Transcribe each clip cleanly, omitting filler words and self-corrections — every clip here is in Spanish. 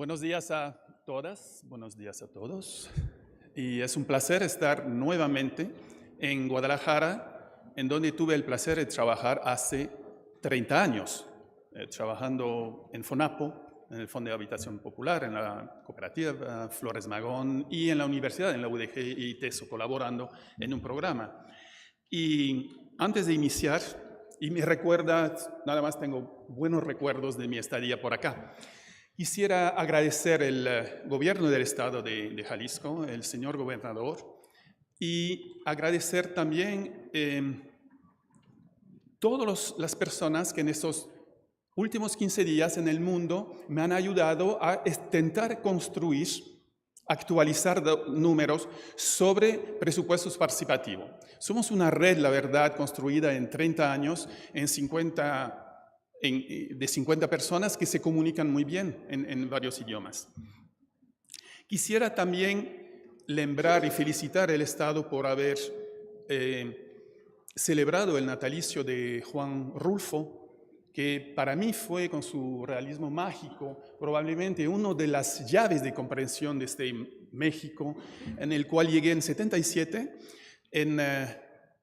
Buenos días a todas, buenos días a todos. Y es un placer estar nuevamente en Guadalajara, en donde tuve el placer de trabajar hace 30 años, trabajando en FONAPO, en el Fondo de Habitación Popular, en la cooperativa Flores Magón y en la universidad, en la UDG y TESO, colaborando en un programa. Y antes de iniciar, y me recuerda, nada más tengo buenos recuerdos de mi estadía por acá. Quisiera agradecer el gobierno del estado de Jalisco, el señor gobernador, y agradecer también todas las personas que en estos últimos 15 días en el mundo me han ayudado a intentar construir, actualizar números sobre presupuestos participativos. Somos una red, la verdad, construida en 30 años, de 50 personas que se comunican muy bien en varios idiomas. Quisiera también lembrar y felicitar al Estado por haber celebrado el natalicio de Juan Rulfo, que para mí fue, con su realismo mágico, probablemente una de las llaves de comprensión de este México, en el cual llegué en 77,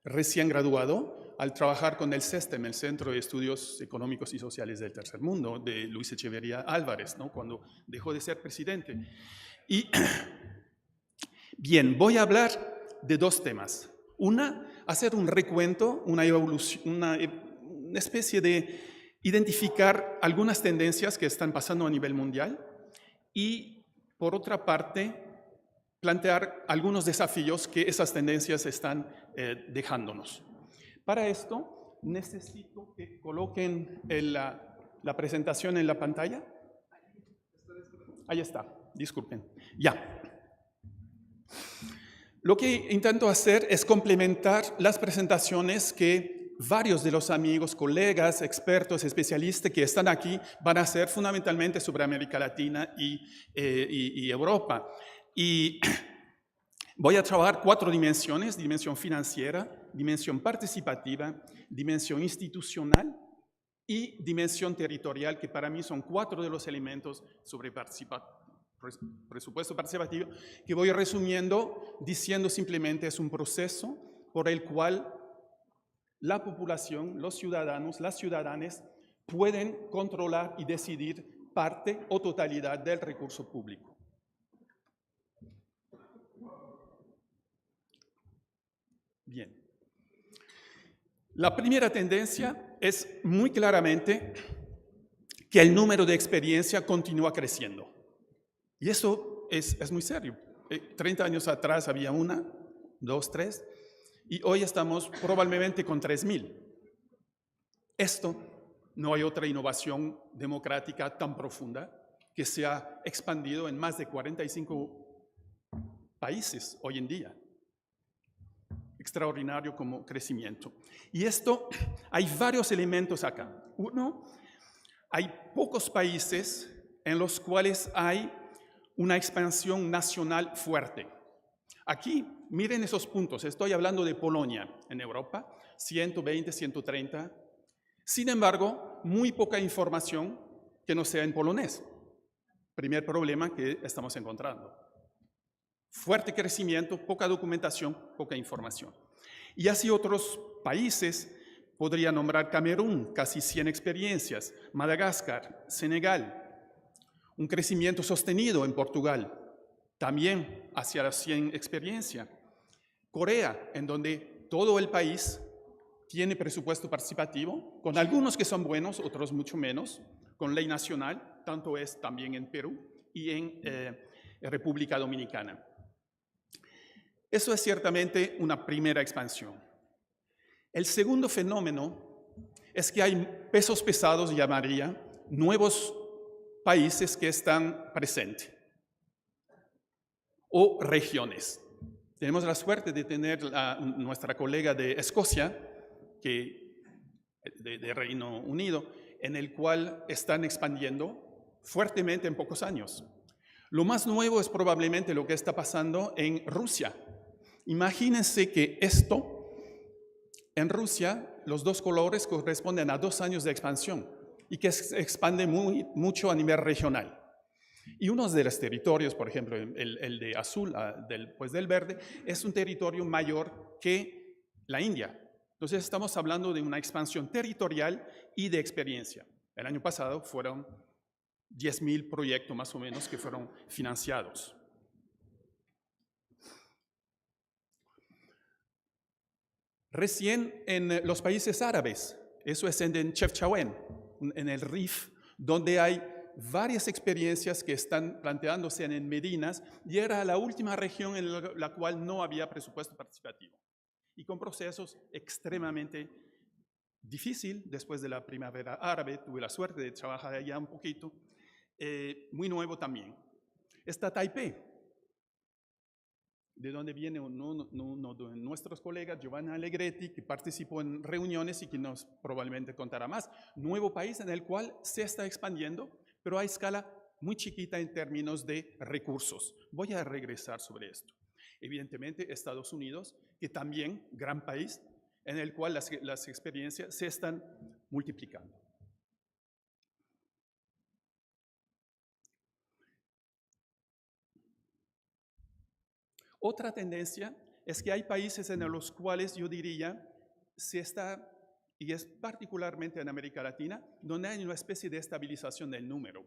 recién graduado, al trabajar con el CESTEM, el Centro de Estudios Económicos y Sociales del Tercer Mundo, de Luis Echeverría Álvarez, ¿no? Cuando dejó de ser presidente. Y bien, voy a hablar de dos temas. Hacer un recuento, una especie de identificar algunas tendencias que están pasando a nivel mundial y, por otra parte, plantear algunos desafíos que esas tendencias están dejándonos. Para esto, necesito que coloquen la presentación en la pantalla. Ahí está, disculpen. Ya. Lo que intento hacer es complementar las presentaciones que varios de los amigos, colegas, expertos, especialistas que están aquí van a hacer fundamentalmente sobre América Latina y Europa. Y voy a trabajar 4 dimensiones: dimensión financiera, dimensión participativa, dimensión institucional y dimensión territorial, que para mí son 4 de los elementos sobre presupuesto participativo, que voy resumiendo diciendo simplemente es un proceso por el cual la población, los ciudadanos, las ciudadanas pueden controlar y decidir parte o totalidad del recurso público. Bien. La primera tendencia es muy claramente que el número de experiencia continúa creciendo. Y eso es muy serio. 30 años atrás había 1, 2, 3, y hoy estamos probablemente con 3,000. Esto no hay otra innovación democrática tan profunda que se ha expandido en más de 45 países hoy en día. Extraordinario como crecimiento. Y esto, hay varios elementos acá. Uno, hay pocos países en los cuales hay una expansión nacional fuerte. Aquí, miren esos puntos. Estoy hablando de Polonia en Europa, 120, 130. Sin embargo, muy poca información que no sea en polonés. Primer problema que estamos encontrando. Fuerte crecimiento, poca documentación, poca información. Y así otros países, podría nombrar Camerún, casi 100 experiencias, Madagascar, Senegal, un crecimiento sostenido en Portugal, también hacia las 100 experiencias. Corea, en donde todo el país tiene presupuesto participativo, con algunos que son buenos, otros mucho menos, con ley nacional, tanto es también en Perú y en República Dominicana. Eso es ciertamente una primera expansión. El segundo fenómeno es que hay pesos pesados, llamaría, nuevos países que están presentes, o regiones. Tenemos la suerte de tener nuestra colega de Escocia, de Reino Unido, en el cual están expandiendo fuertemente en pocos años. Lo más nuevo es probablemente lo que está pasando en Rusia. Imagínense que en Rusia, los 2 colores corresponden a 2 años de expansión y que se expande mucho a nivel regional. Y uno de los territorios, por ejemplo, el de azul, pues del verde, es un territorio mayor que la India. Entonces estamos hablando de una expansión territorial y de experiencia. El año pasado fueron 10.000 proyectos más o menos que fueron financiados. Recién en los países árabes, eso es en Chefchaouen, en el Rif, donde hay varias experiencias que están planteándose en Medinas, y era la última región en la cual no había presupuesto participativo. Y con procesos extremadamente difíciles, después de la primavera árabe, tuve la suerte de trabajar allá un poquito, muy nuevo también. Está Taipei, de donde viene uno de nuestros colegas, Giovanna Allegretti, que participó en reuniones y que nos probablemente contará más. Nuevo país en el cual se está expandiendo, pero a escala muy chiquita en términos de recursos. Voy a regresar sobre esto. Evidentemente, Estados Unidos, que también, gran país, en el cual las experiencias se están multiplicando. Otra tendencia es que hay países en los cuales yo diría se está, y es particularmente en América Latina, donde hay una especie de estabilización del número.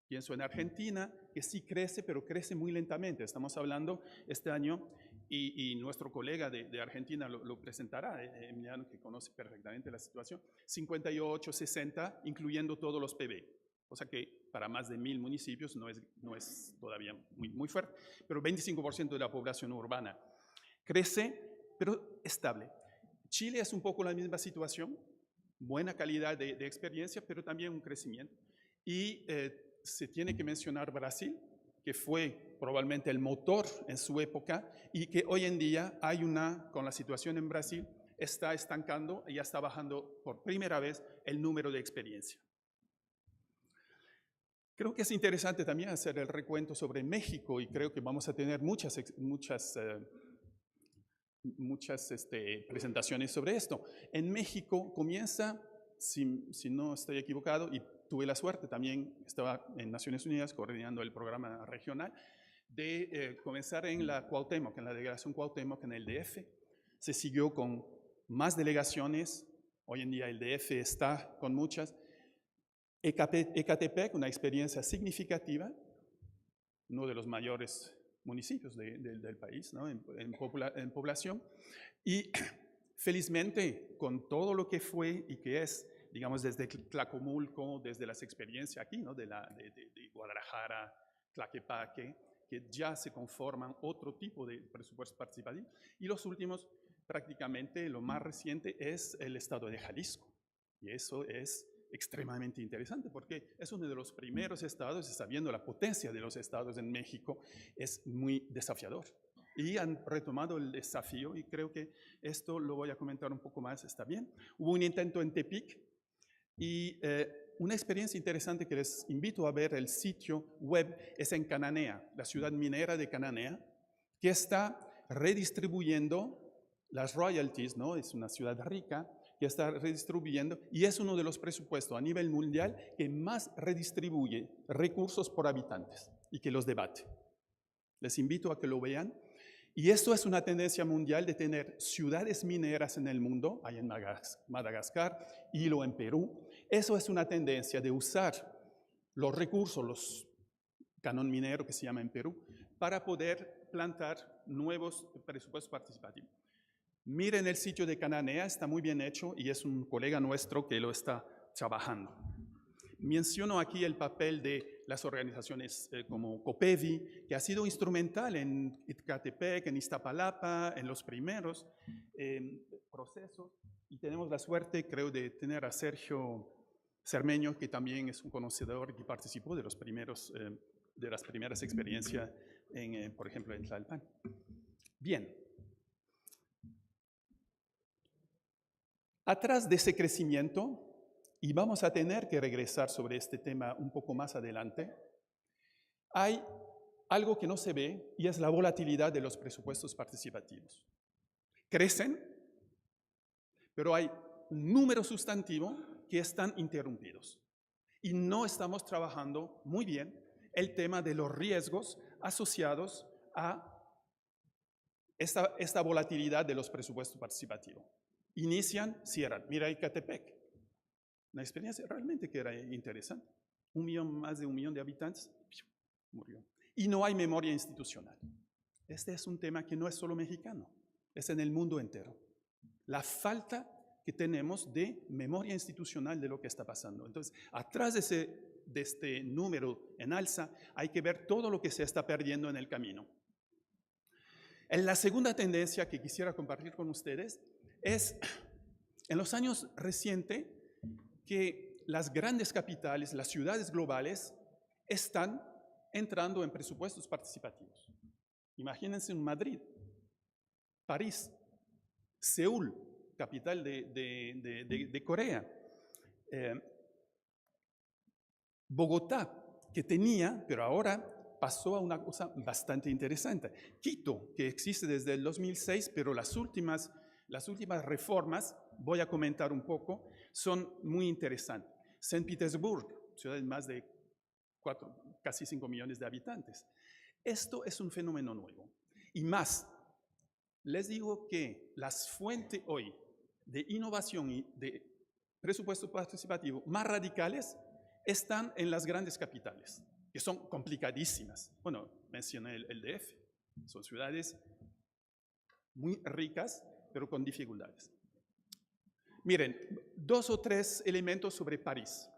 Pienso en Argentina, que sí crece, pero crece muy lentamente. Estamos hablando este año, y nuestro colega de Argentina lo presentará, Emiliano, que conoce perfectamente la situación, 58, 60, incluyendo todos los PB. O sea que para más de 1.000 municipios no es todavía muy fuerte, pero 25% de la población urbana crece, pero estable. Chile es un poco la misma situación, buena calidad de experiencia, pero también un crecimiento. Y se tiene que mencionar Brasil, que fue probablemente el motor en su época y que hoy en día con la situación en Brasil, está estancando y ya está bajando por primera vez el número de experiencia. Creo que es interesante también hacer el recuento sobre México, y creo que vamos a tener muchas presentaciones sobre esto. En México comienza, si no estoy equivocado, y tuve la suerte también, estaba en Naciones Unidas coordinando el programa regional, de comenzar en la Cuauhtémoc, en la delegación Cuauhtémoc, en el DF. Se siguió con más delegaciones, hoy en día el DF está con muchas. Ecatepec, una experiencia significativa, uno de los mayores municipios del país, ¿no? en población, y felizmente con todo lo que fue y que es, digamos, desde Tlacomulco, desde las experiencias aquí, ¿no? de Guadalajara, Tlaquepaque, que ya se conforman otro tipo de presupuestos participativos, y los últimos, prácticamente lo más reciente, es el estado de Jalisco, y eso es extremadamente interesante porque es uno de los primeros estados, y sabiendo la potencia de los estados en México, es muy desafiador. Y han retomado el desafío, y creo que esto lo voy a comentar un poco más, está bien. Hubo un intento en Tepic, y una experiencia interesante que les invito a ver el sitio web es en Cananea, la ciudad minera de Cananea, que está redistribuyendo las royalties, ¿no? Es una ciudad rica, que está redistribuyendo, y es uno de los presupuestos a nivel mundial que más redistribuye recursos por habitantes y que los debate. Les invito a que lo vean. Y esto es una tendencia mundial de tener ciudades mineras en el mundo, hay en Madagascar, Hilo en Perú. Eso es una tendencia de usar los recursos, los canon minero que se llama en Perú, para poder plantar nuevos presupuestos participativos. Miren el sitio de Cananea, está muy bien hecho y es un colega nuestro que lo está trabajando. Menciono aquí el papel de las organizaciones como COPEVI, que ha sido instrumental en Ecatepec, en Iztapalapa, en los primeros procesos. Y tenemos la suerte, creo, de tener a Sergio Cermeño, que también es un conocedor y participó de las primeras experiencias, por ejemplo, en Tlalpan. Bien. Atrás de ese crecimiento, y vamos a tener que regresar sobre este tema un poco más adelante, hay algo que no se ve, y es la volatilidad de los presupuestos participativos. Crecen, pero hay un número sustantivo que están interrumpidos. Y no estamos trabajando muy bien el tema de los riesgos asociados a esta volatilidad de los presupuestos participativos. Inician, cierran. Mira Ecatepec. Una experiencia realmente que era interesante. Más de 1 millón de habitantes, murió. Y no hay memoria institucional. Este es un tema que no es solo mexicano, es en el mundo entero. La falta que tenemos de memoria institucional de lo que está pasando. Entonces, atrás de este número en alza, hay que ver todo lo que se está perdiendo en el camino. La segunda tendencia que quisiera compartir con ustedes es, en los años recientes, que las grandes capitales, las ciudades globales, están entrando en presupuestos participativos. Imagínense en Madrid, París, Seúl, capital de Corea, Bogotá, que tenía, pero ahora pasó a una cosa bastante interesante. Quito, que existe desde el 2006, pero las últimas reformas, voy a comentar un poco, son muy interesantes. San Petersburgo, ciudad de más de casi 5 millones de habitantes. Esto es un fenómeno nuevo. Y más, les digo que las fuentes hoy de innovación y de presupuesto participativo más radicales están en las grandes capitales, que son complicadísimas. Bueno, mencioné el DF, son ciudades muy ricas, pero con dificultades. Miren, 2 o 3 elementos sobre París,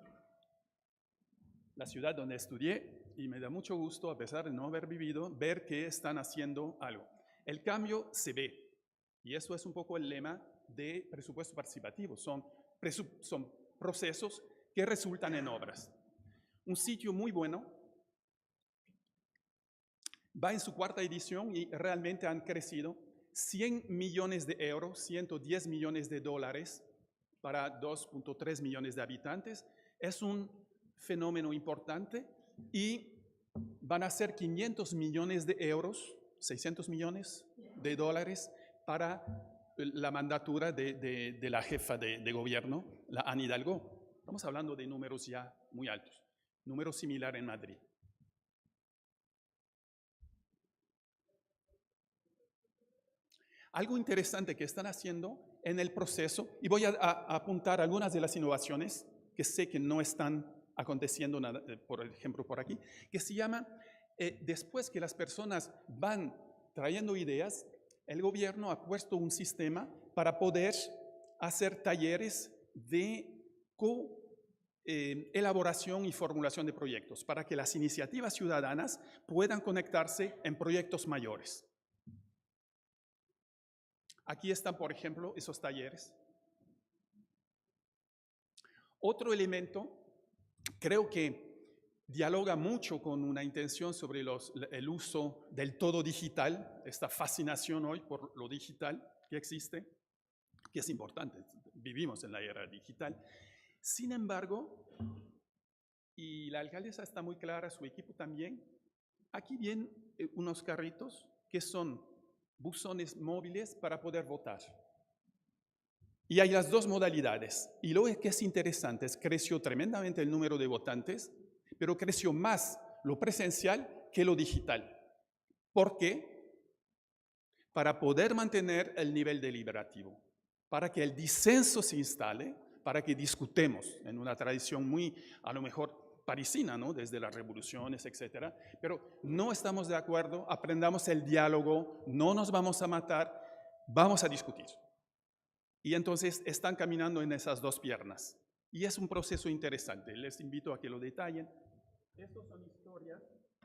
la ciudad donde estudié, y me da mucho gusto, a pesar de no haber vivido, ver que están haciendo algo. El cambio se ve, y eso es un poco el lema de presupuesto participativo, son procesos que resultan en obras. Un sitio muy bueno, va en su 4ª edición y realmente han crecido 100 millones de euros, 110 millones de dólares para 2.3 millones de habitantes. Es un fenómeno importante y van a ser 500 millones de euros, 600 millones de dólares para la mandatura de la jefa de gobierno, la Anne Hidalgo. Estamos hablando de números ya muy altos, número similar en Madrid. Algo interesante que están haciendo en el proceso, y voy a apuntar algunas de las innovaciones que sé que no están aconteciendo, nada, por ejemplo, por aquí, que se llama, después que las personas van trayendo ideas, el gobierno ha puesto un sistema para poder hacer talleres de elaboración y formulación de proyectos, para que las iniciativas ciudadanas puedan conectarse en proyectos mayores. Aquí están, por ejemplo, esos talleres. Otro elemento, creo que dialoga mucho con una intención sobre el uso del todo digital, esta fascinación hoy por lo digital que existe, que es importante, vivimos en la era digital. Sin embargo, y la alcaldesa está muy clara, su equipo también, aquí vienen unos carritos que son buzones móviles para poder votar. Y hay las dos modalidades. Y lo que es interesante es que creció tremendamente el número de votantes, pero creció más lo presencial que lo digital. ¿Por qué? Para poder mantener el nivel deliberativo, para que el disenso se instale, para que discutamos en una tradición muy, a lo mejor, parisina, ¿no? Desde las revoluciones, etcétera, pero no estamos de acuerdo, aprendamos el diálogo, no nos vamos a matar, vamos a discutir. Y entonces están caminando en esas dos piernas. Y es un proceso interesante, les invito a que lo detallen. Estas son historias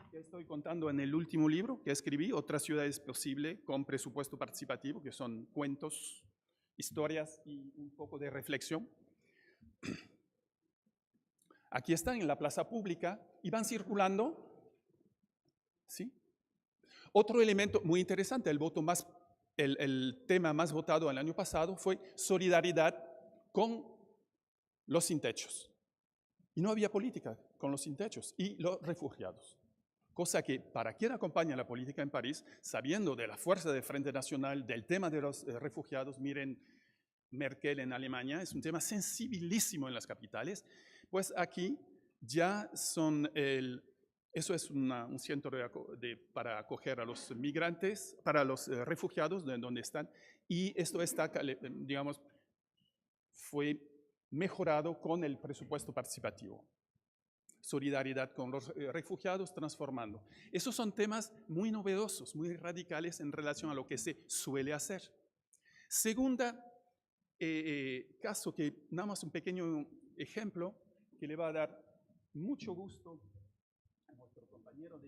que estoy contando en el último libro que escribí, Otra ciudad es posible, con presupuesto participativo, que son cuentos, historias y un poco de reflexión. Aquí están en la plaza pública y van circulando. ¿Sí? Otro elemento muy interesante, el tema más votado el año pasado fue solidaridad con los sin techos. Y no había política con los sin techos y los refugiados. Cosa que para quien acompaña la política en París, sabiendo de la fuerza del Frente Nacional, del tema de los refugiados, miren Merkel en Alemania, es un tema sensibilísimo en las capitales, pues aquí ya son eso es un centro para acoger a los migrantes, para los refugiados de donde están, y esto está, digamos, fue mejorado con el presupuesto participativo. Solidaridad con los refugiados, transformando. Esos son temas muy novedosos, muy radicales en relación a lo que se suele hacer. Segunda caso, que nada más un pequeño ejemplo que le va a dar mucho gusto a nuestro compañero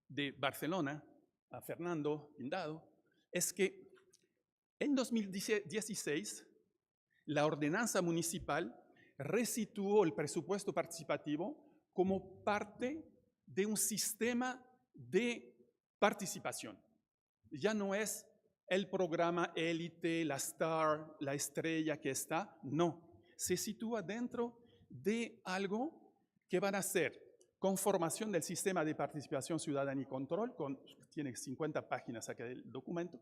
de Barcelona, a Fernando Pindado, es que en 2016 la ordenanza municipal resituó el presupuesto participativo como parte de un sistema de participación. Ya no es el programa élite, la star, la estrella que está, no. Se sitúa dentro de algo que van a ser conformación del sistema de participación ciudadana y control, tiene 50 páginas acá el documento,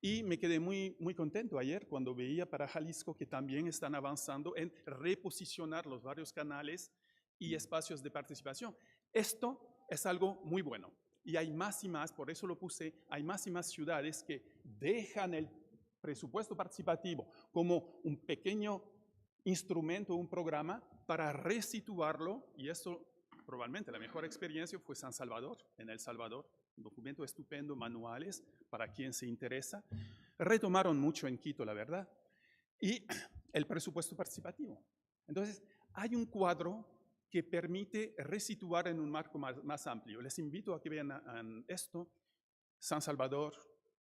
y me quedé muy contento ayer cuando veía para Jalisco que también están avanzando en reposicionar los varios canales y espacios de participación. Esto es algo muy bueno. Y hay más y más, por eso lo puse, hay más y más ciudades que dejan el presupuesto participativo como un pequeño instrumento, un programa para resituarlo, y eso probablemente la mejor experiencia fue San Salvador, en El Salvador, un documento estupendo, manuales para quien se interesa. Retomaron mucho en Quito, la verdad, y el presupuesto participativo. Entonces, hay un cuadro que permite resituar en un marco más amplio. Les invito a que vean esto, San Salvador,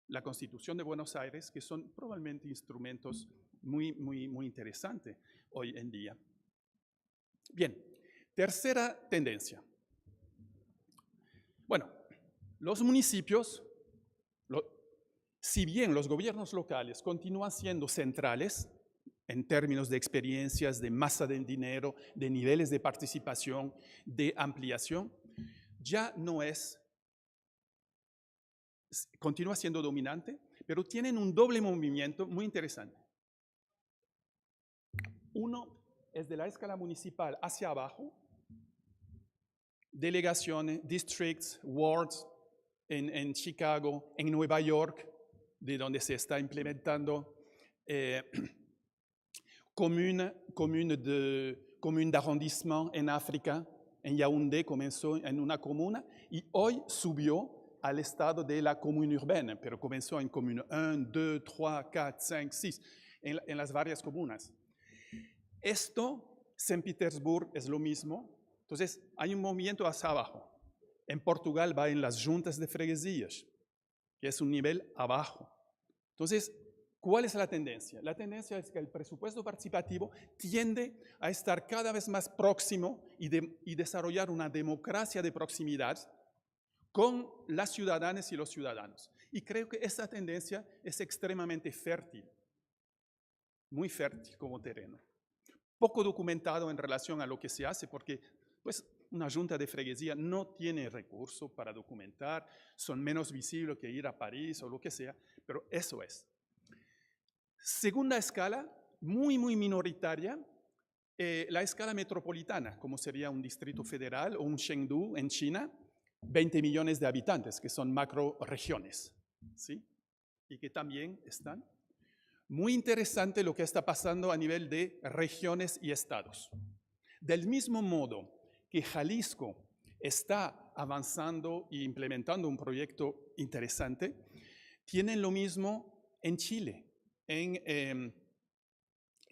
la Constitución de Buenos Aires, que son probablemente instrumentos muy interesantes hoy en día. Bien, tercera tendencia. Bueno, los municipios, si bien los gobiernos locales continúan siendo centrales en términos de experiencias, de masa de dinero, de niveles de participación, de ampliación, ya no es, continúa siendo dominante, pero tienen un doble movimiento muy interesante. Uno es de la escala municipal hacia abajo, delegaciones, districts, wards, en Chicago, en Nueva York, de donde se está implementando commune d'arrondissement en África, en Yaoundé comenzó en una comuna y hoy subió al estado de la commune urbaine, pero comenzó en commune 1, 2, 3, 4, 5, 6, en las varias comunas. Esto, San Petersburgo es lo mismo, entonces hay un movimiento hacia abajo. En Portugal va en las juntas de freguesias, que es un nivel abajo. Entonces, ¿cuál es la tendencia? La tendencia es que el presupuesto participativo tiende a estar cada vez más próximo y desarrollar una democracia de proximidad con las ciudadanas y los ciudadanos. Y creo que esta tendencia es extremadamente fértil, muy fértil como terreno. Poco documentado en relación a lo que se hace, porque pues, una junta de freguesía no tiene recursos para documentar, son menos visibles que ir a París o lo que sea, pero eso es. Segunda escala, muy minoritaria, la escala metropolitana, como sería un distrito federal o un Chengdu en China, 20 millones de habitantes, que son macroregiones, ¿sí? Y que también están. Muy interesante lo que está pasando a nivel de regiones y estados. Del mismo modo que Jalisco está avanzando e implementando un proyecto interesante, tienen lo mismo en Chile, en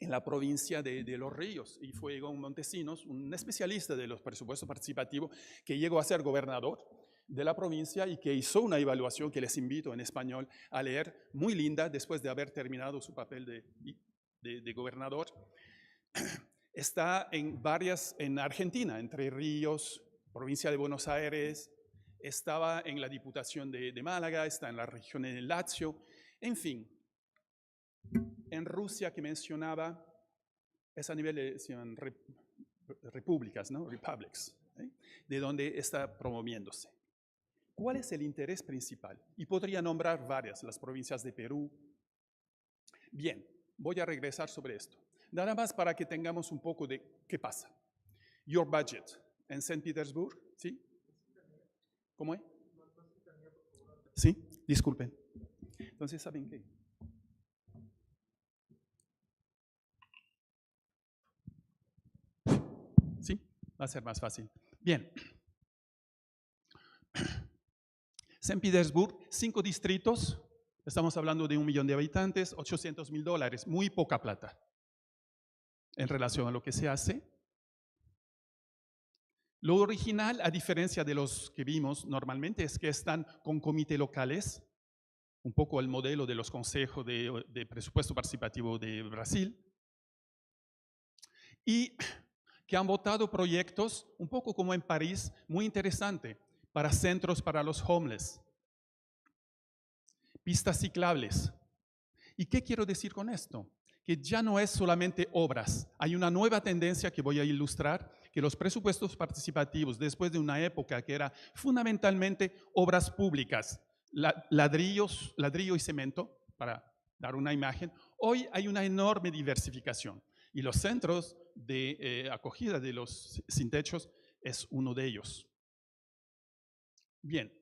la provincia de Los Ríos, y fue Egon Montesinos, un especialista de los presupuestos participativos, que llegó a ser gobernador de la provincia y que hizo una evaluación que les invito en español a leer, muy linda, después de haber terminado su papel de gobernador. Está en Argentina, Entre Ríos, provincia de Buenos Aires, estaba en la Diputación de Málaga, está en la región de Lazio, en fin. En Rusia, que mencionaba, es a nivel de repúblicas, ¿no? Republics, ¿eh? De donde está promoviéndose. ¿Cuál es el interés principal? Y podría nombrar varias, las provincias de Perú. Bien, voy a regresar sobre esto. Nada más para que tengamos un poco de qué pasa. Your budget. En San Petersburg, ¿sí? ¿Cómo es? Sí, disculpen. Entonces, ¿saben qué? Sí, va a ser más fácil. Bien. San Petersburg, 5 distritos, estamos hablando de 1 millón de habitantes, $800,000, muy poca plata en relación a lo que se hace. Lo original, a diferencia de los que vimos normalmente, es que están con comités locales, un poco el modelo de los consejos de presupuesto participativo de Brasil, y que han votado proyectos, un poco como en París, muy interesante, para centros para los homeless, pistas ciclables. ¿Y qué quiero decir con esto? Que ya no es solamente obras. Hay una nueva tendencia que voy a ilustrar, que los presupuestos participativos, después de una época que era fundamentalmente obras públicas, ladrillo y cemento, para dar una imagen, hoy hay una enorme diversificación. Y los centros de acogida de los sin techos es uno de ellos. Bien.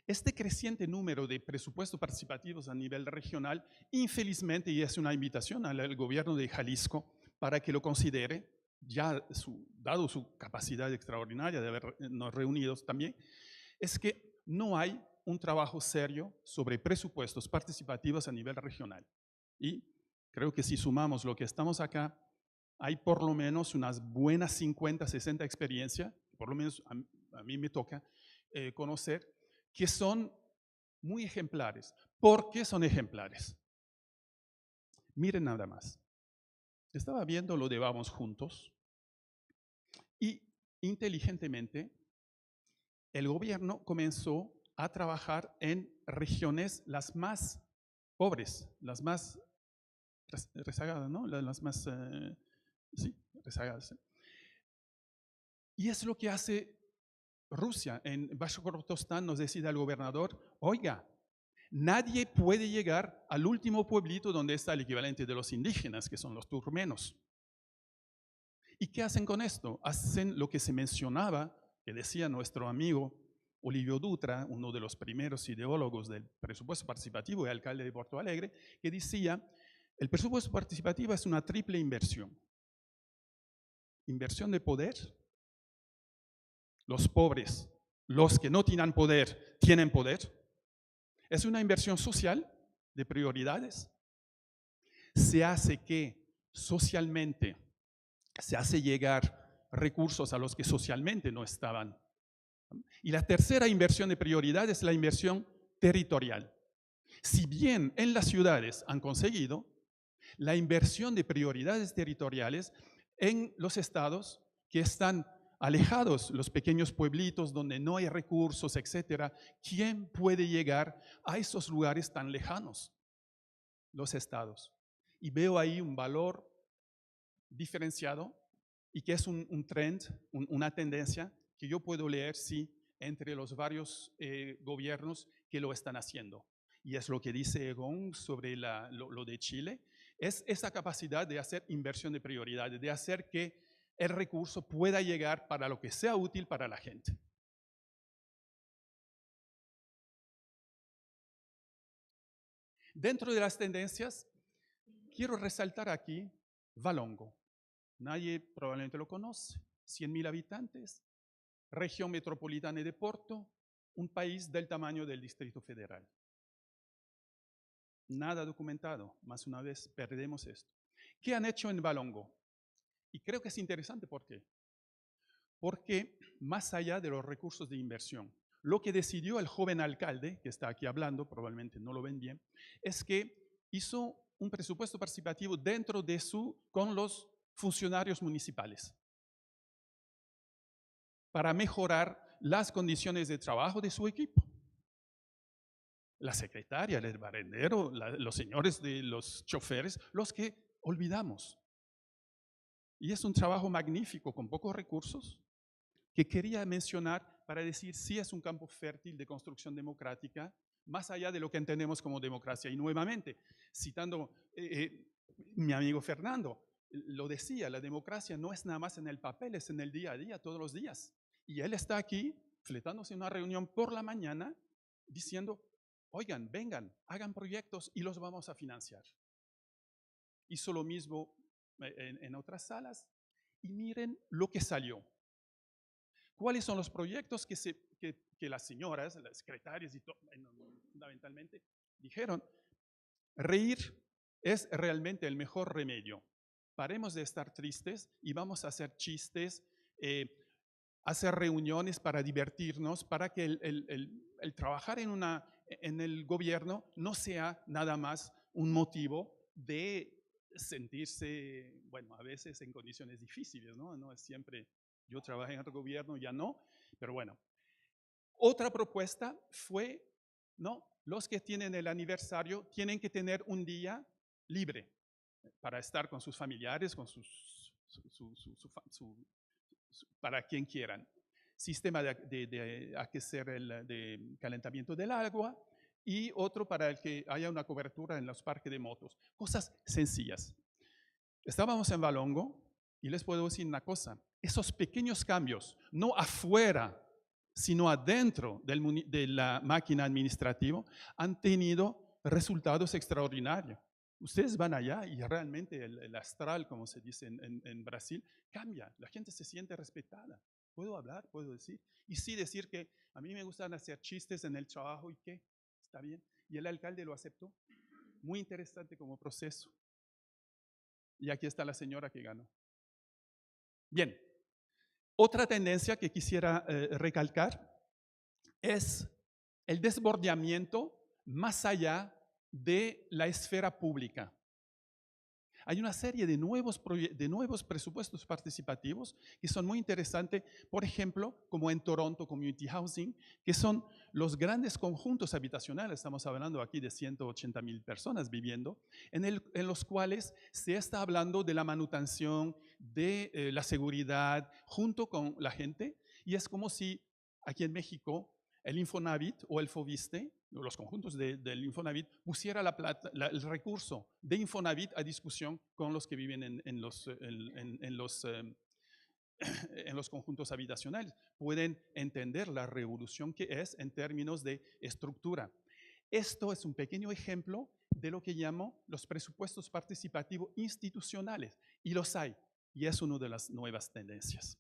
Este creciente número de presupuestos participativos a nivel regional, infelizmente, y es una invitación al gobierno de Jalisco para que lo considere, ya dado su capacidad extraordinaria de habernos reunidos también, es que no hay un trabajo serio sobre presupuestos participativos a nivel regional. Y creo que si sumamos lo que estamos acá, hay por lo menos unas buenas 50, 60 experiencias, por lo menos a mí me toca conocer, que son muy ejemplares. ¿Por qué son ejemplares? Miren nada más. Estaba viendo lo de Vamos Juntos y inteligentemente el gobierno comenzó a trabajar en regiones las más pobres, las más rezagadas, ¿no? Las más, sí, rezagadas. Y es lo que hace Rusia. En Bashkortostán nos decía el gobernador, oiga, nadie puede llegar al último pueblito donde está el equivalente de los indígenas, que son los turmenos. ¿Y qué hacen con esto? Hacen lo que se mencionaba, que decía nuestro amigo Olivio Dutra, uno de los primeros ideólogos del presupuesto participativo y alcalde de Porto Alegre, que decía, el presupuesto participativo es una triple inversión. Inversión de poder. Los pobres, los que no tienen poder, tienen poder. Es una inversión social de prioridades. Se hace que socialmente, se hace llegar recursos a los que socialmente no estaban. Y la tercera inversión de prioridades es la inversión territorial. Si bien en las ciudades han conseguido, la inversión de prioridades territoriales en los estados que están alejados, los pequeños pueblitos donde no hay recursos, etcétera, ¿quién puede llegar a esos lugares tan lejanos? Los estados. Y veo ahí un valor diferenciado y que es un trend, una tendencia que yo puedo leer, sí, entre los varios gobiernos que lo están haciendo. Y es lo que dice Egon sobre lo de Chile, es esa capacidad de hacer inversión de prioridades, de hacer que el recurso pueda llegar para lo que sea útil para la gente. Dentro de las tendencias, quiero resaltar aquí Valongo. Nadie probablemente lo conoce. 100.000 habitantes, región metropolitana de Porto, un país del tamaño del Distrito Federal. Nada documentado, más una vez perdemos esto. ¿Qué han hecho en Valongo? Y creo que es interesante, ¿por qué? Porque más allá de los recursos de inversión, lo que decidió el joven alcalde, que está aquí hablando, probablemente no lo ven bien, es que hizo un presupuesto participativo dentro de con los funcionarios municipales para mejorar las condiciones de trabajo de su equipo. La secretaria, el barrendero, los señores de los choferes, los que olvidamos. Y es un trabajo magnífico con pocos recursos que quería mencionar para decir si es un campo fértil de construcción democrática, más allá de lo que entendemos como democracia. Y nuevamente, citando mi amigo Fernando, lo decía, la democracia no es nada más en el papel, es en el día a día, todos los días. Y él está aquí, fletándose en una reunión por la mañana, diciendo, oigan, vengan, hagan proyectos y los vamos a financiar. Hizo lo mismo en otras salas y miren lo que salió. ¿Cuáles son los proyectos que las señoras, las secretarias y fundamentalmente dijeron? Reír es realmente el mejor remedio. Paremos de estar tristes y vamos a hacer chistes, hacer reuniones para divertirnos, para que el trabajar en el gobierno no sea nada más un motivo de sentirse, bueno, a veces en condiciones difíciles, ¿no? No es siempre, yo trabajé en el gobierno, ya no, pero bueno. Otra propuesta fue, ¿no? Los que tienen el aniversario tienen que tener un día libre para estar con sus familiares, con para quien quieran. Sistema de calentamiento del agua y otro para el que haya una cobertura en los parques de motos. Cosas sencillas. Estábamos en Valongo y les puedo decir una cosa. Esos pequeños cambios, no afuera, sino adentro de la máquina administrativa, han tenido resultados extraordinarios. Ustedes van allá y realmente el astral, como se dice en Brasil, cambia. La gente se siente respetada. Puedo hablar, puedo decir. Y sí decir que a mí me gustan hacer chistes en el trabajo y que está bien. Y el alcalde lo aceptó. Muy interesante como proceso. Y aquí está la señora que ganó. Bien. Otra tendencia que quisiera recalcar es el desbordamiento más allá de la esfera pública. Hay una serie de nuevos presupuestos participativos que son muy interesantes, por ejemplo, como en Toronto Community Housing, que son los grandes conjuntos habitacionales, estamos hablando aquí de 180,000 personas viviendo, en los cuales se está hablando de la manutención, de la seguridad, junto con la gente, y es como si aquí en México el Infonavit o el Foviste, los conjuntos del Infonavit, pusiera el recurso de Infonavit a discusión con los que viven en los conjuntos habitacionales. Pueden entender la revolución que es en términos de estructura. Esto es un pequeño ejemplo de lo que llamo los presupuestos participativos institucionales, y los hay, y es una de las nuevas tendencias.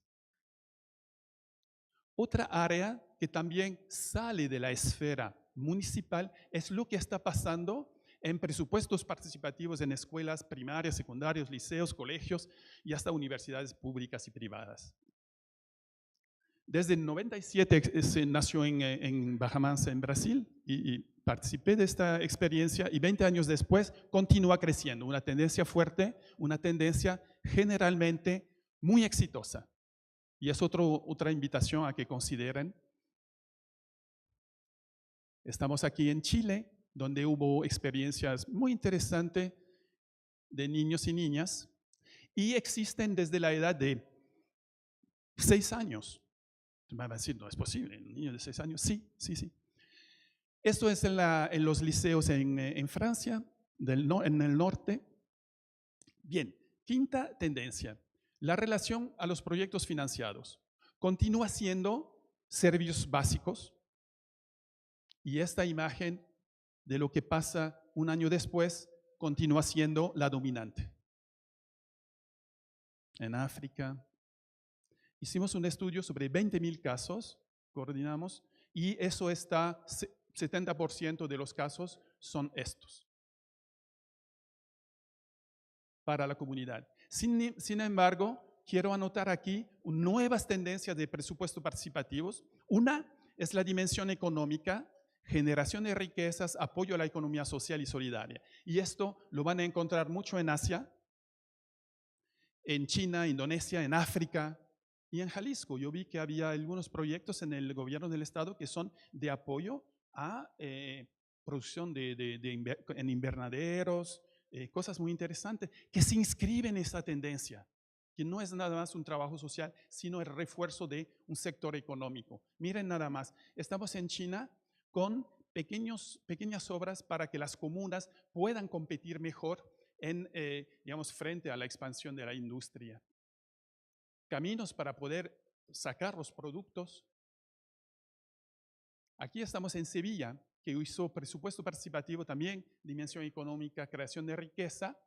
Otra área que también sale de la esfera municipal es lo que está pasando en presupuestos participativos en escuelas primarias, secundarias, liceos, colegios y hasta universidades públicas y privadas. Desde el 97 se nació en Bahamansa, en Brasil, y participé de esta experiencia, y 20 años después continúa creciendo, una tendencia fuerte, una tendencia generalmente muy exitosa. Y es otra invitación a que consideren. Estamos aquí en Chile, donde hubo experiencias muy interesantes de niños y niñas, y existen desde la edad de 6 años. Me van a decir, no es posible, un niño de 6 años. Sí. Esto es en los liceos en Francia, en el norte. Bien, quinta tendencia. La relación a los proyectos financiados continúa siendo servicios básicos, y esta imagen de lo que pasa un año después continúa siendo la dominante. En África, hicimos un estudio sobre 20,000 casos, coordinamos, y eso está, 70% de los casos son estos para la comunidad. Sin embargo, quiero anotar aquí nuevas tendencias de presupuestos participativos. Una es la dimensión económica, generación de riquezas, apoyo a la economía social y solidaria. Y esto lo van a encontrar mucho en Asia, en China, Indonesia, en África y en Jalisco. Yo vi que había algunos proyectos en el gobierno del estado que son de apoyo a producción en invernaderos, cosas muy interesantes que se inscriben en esta tendencia, que no es nada más un trabajo social, sino el refuerzo de un sector económico. Miren nada más, estamos en China con pequeñas obras para que las comunas puedan competir mejor digamos, frente a la expansión de la industria. Caminos para poder sacar los productos. Aquí estamos en Sevilla, que hizo presupuesto participativo también, dimensión económica, creación de riqueza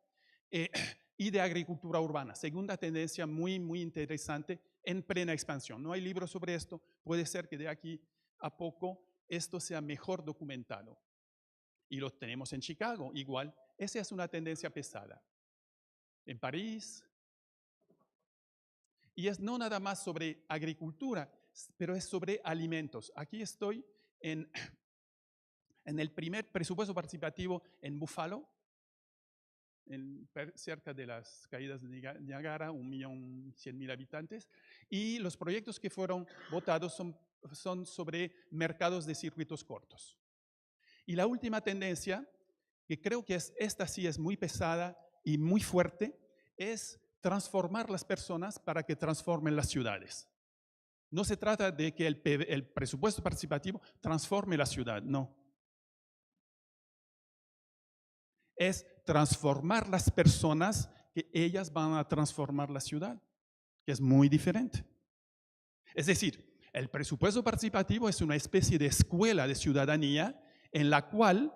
y de agricultura urbana. Segunda tendencia muy, muy interesante en plena expansión. No hay libros sobre esto, puede ser que de aquí a poco esto sea mejor documentado. Y lo tenemos en Chicago, igual. Esa es una tendencia pesada. En París. Y es no nada más sobre agricultura, pero es sobre alimentos. Aquí estoy en el primer presupuesto participativo en Buffalo, cerca de las caídas de Niagara, 1.100.000 habitantes. Y los proyectos que fueron votados son sobre mercados de circuitos cortos. Y la última tendencia, que creo que esta sí es muy pesada y muy fuerte, es transformar las personas para que transformen las ciudades. No se trata de que el presupuesto participativo transforme la ciudad, no. Es transformar las personas que ellas van a transformar la ciudad, que es muy diferente. Es decir, el presupuesto participativo es una especie de escuela de ciudadanía en la cual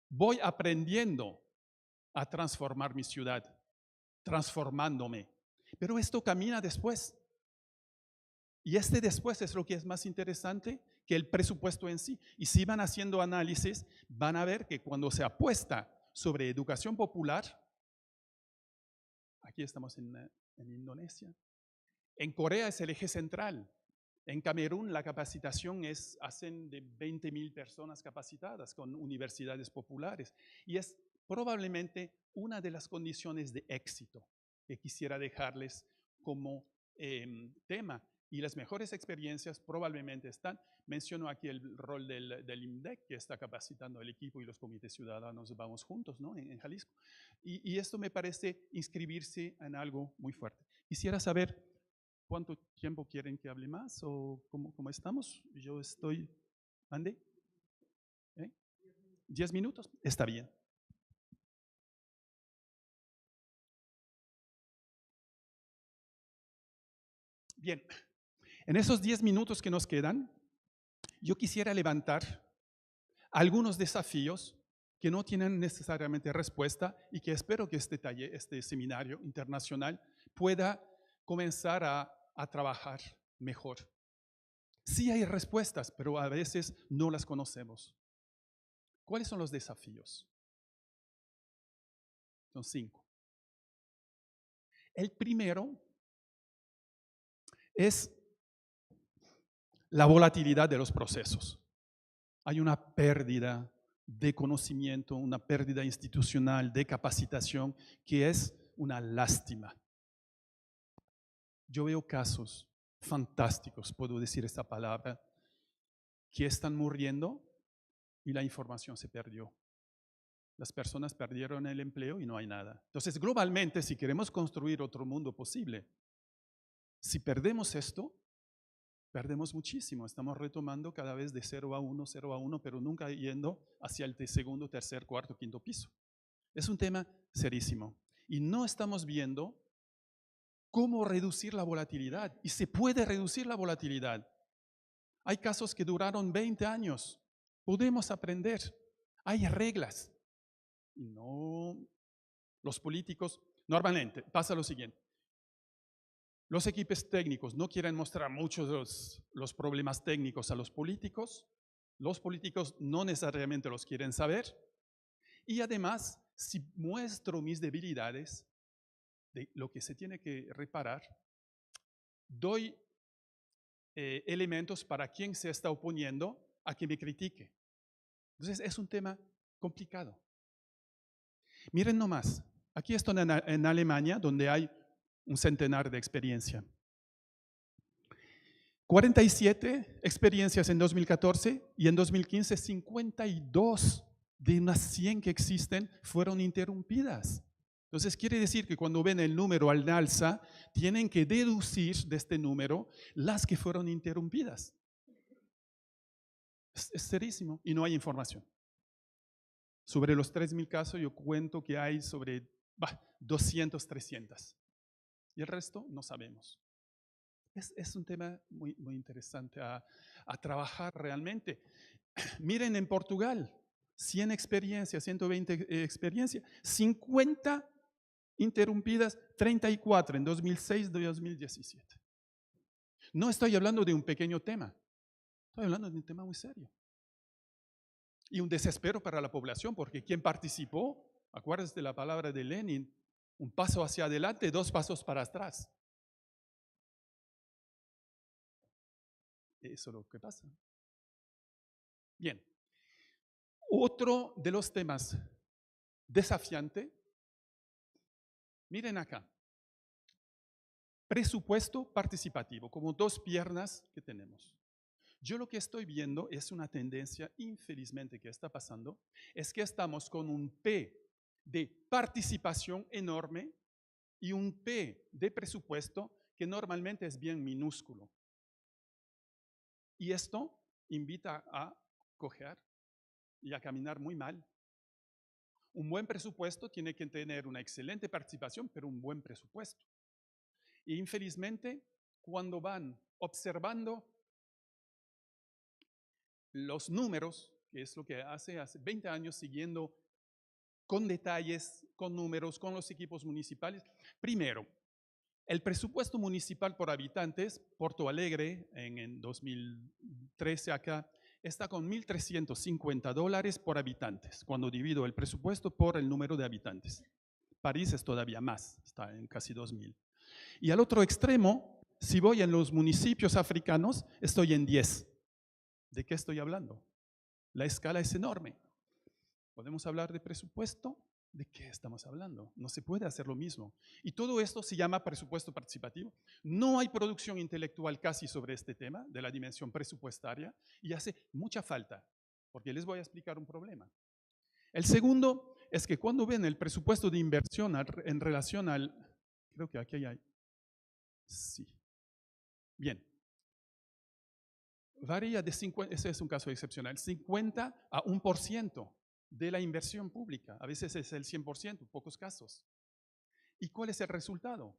voy aprendiendo a transformar mi ciudad, transformándome. Pero esto camina después. Y este después es lo que es más interesante que el presupuesto en sí. Y si van haciendo análisis, van a ver que cuando se apuesta sobre educación popular, aquí estamos en Indonesia, en Corea es el eje central. En Camerún la capacitación hacen de 20.000 personas capacitadas con universidades populares. Y es probablemente una de las condiciones de éxito que quisiera dejarles como tema. Y las mejores experiencias probablemente están, menciono aquí el rol del IMDEC, que está capacitando el equipo y los comités ciudadanos Vamos Juntos, ¿no? en Jalisco. Y esto me parece inscribirse en algo muy fuerte. Quisiera saber cuánto tiempo quieren que hable más o cómo estamos. Yo estoy, ¿ande? 10 minutos, está bien. Bien, en esos 10 minutos que nos quedan, yo quisiera levantar algunos desafíos que no tienen necesariamente respuesta y que espero que este seminario internacional pueda comenzar a trabajar mejor. Sí hay respuestas, pero a veces no las conocemos. ¿Cuáles son los desafíos? Son 5. El primero es la volatilidad de los procesos. Hay una pérdida de conocimiento, una pérdida institucional, de capacitación, que es una lástima. Yo veo casos fantásticos, puedo decir esta palabra, que están muriendo y la información se perdió. Las personas perdieron el empleo y no hay nada. Entonces, globalmente, si queremos construir otro mundo posible, si perdemos esto, perdemos muchísimo. Estamos retomando cada vez de 0 a 1, pero nunca yendo hacia el segundo, tercer, cuarto, quinto piso. Es un tema serísimo. Y no estamos viendo cómo reducir la volatilidad. Y se puede reducir la volatilidad. Hay casos que duraron 20 años. Podemos aprender. Hay reglas. Y no, los políticos, normalmente pasa lo siguiente. Los equipos técnicos no quieren mostrar muchos los problemas técnicos a los políticos no necesariamente los quieren saber, y además, si muestro mis debilidades, de lo que se tiene que reparar, doy elementos para quien se está oponiendo a que me critique. Entonces es un tema complicado. Miren nomás, aquí estoy en Alemania, donde hay un centenar de experiencia. 47 experiencias en 2014 y en 2015 52 de unas 100 que existen fueron interrumpidas. Entonces quiere decir que cuando ven el número al alza, tienen que deducir de este número las que fueron interrumpidas. Es serísimo y no hay información. Sobre los 3.000 casos, yo cuento que hay sobre 200, 300. Y el resto no sabemos. Es un tema muy, muy interesante a trabajar realmente. Miren en Portugal, 100 experiencias, 120 experiencias, 50 interrumpidas, 34 en 2006 y 2017. No estoy hablando de un pequeño tema, estoy hablando de un tema muy serio. Y un desespero para la población, porque quien participó, acuérdense de la palabra de Lenin, un paso hacia adelante, 2 pasos para atrás. Eso es lo que pasa. Bien, otro de los temas desafiante, miren acá, presupuesto participativo, como 2 piernas que tenemos. Yo lo que estoy viendo es una tendencia, infelizmente, que está pasando, es que estamos con un P de participación enorme y un P de presupuesto que normalmente es bien minúsculo. Y esto invita a coger y a caminar muy mal. Un buen presupuesto tiene que tener una excelente participación, pero un buen presupuesto. Y infelizmente, cuando van observando los números, que es lo que hace 20 años siguiendo con detalles, con números, con los equipos municipales. Primero, el presupuesto municipal por habitantes, Porto Alegre, en 2013 acá, está con $1,350 por habitantes, cuando divido el presupuesto por el número de habitantes. París es todavía más, está en casi 2,000. Y al otro extremo, si voy en los municipios africanos, estoy en 10. ¿De qué estoy hablando? La escala es enorme. ¿Podemos hablar de presupuesto? ¿De qué estamos hablando? No se puede hacer lo mismo. Y todo esto se llama presupuesto participativo. No hay producción intelectual casi sobre este tema de la dimensión presupuestaria y hace mucha falta, porque les voy a explicar un problema. El segundo es que cuando ven el presupuesto de inversión en relación al... Creo que aquí hay... Sí. Bien. Varía de 50, ese es un caso excepcional, 50 a 1% de la inversión pública. A veces es el 100%, pocos casos. ¿Y cuál es el resultado?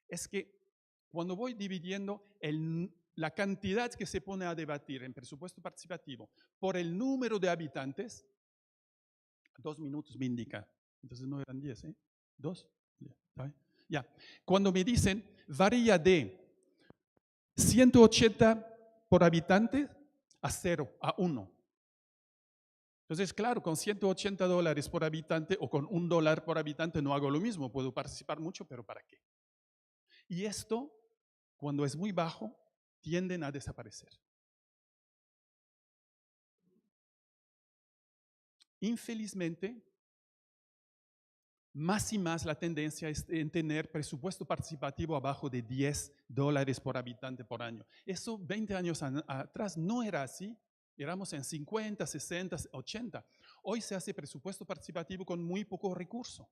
Es que cuando voy dividiendo la cantidad que se pone a debatir en presupuesto participativo por el número de habitantes, 2 minutos me indica. Entonces no eran 10, ¿eh? 2. Ya. Cuando me dicen, varía de 180 por habitante a 0, a 1. Entonces, claro, con $180 por habitante o con $1 por habitante no hago lo mismo, puedo participar mucho, pero ¿para qué? Y esto, cuando es muy bajo, tienden a desaparecer. Infelizmente, más y más la tendencia es en tener presupuesto participativo abajo de $10 por habitante por año. Eso 20 años atrás no era así. Éramos en 50, 60, 80. Hoy se hace presupuesto participativo con muy poco recurso.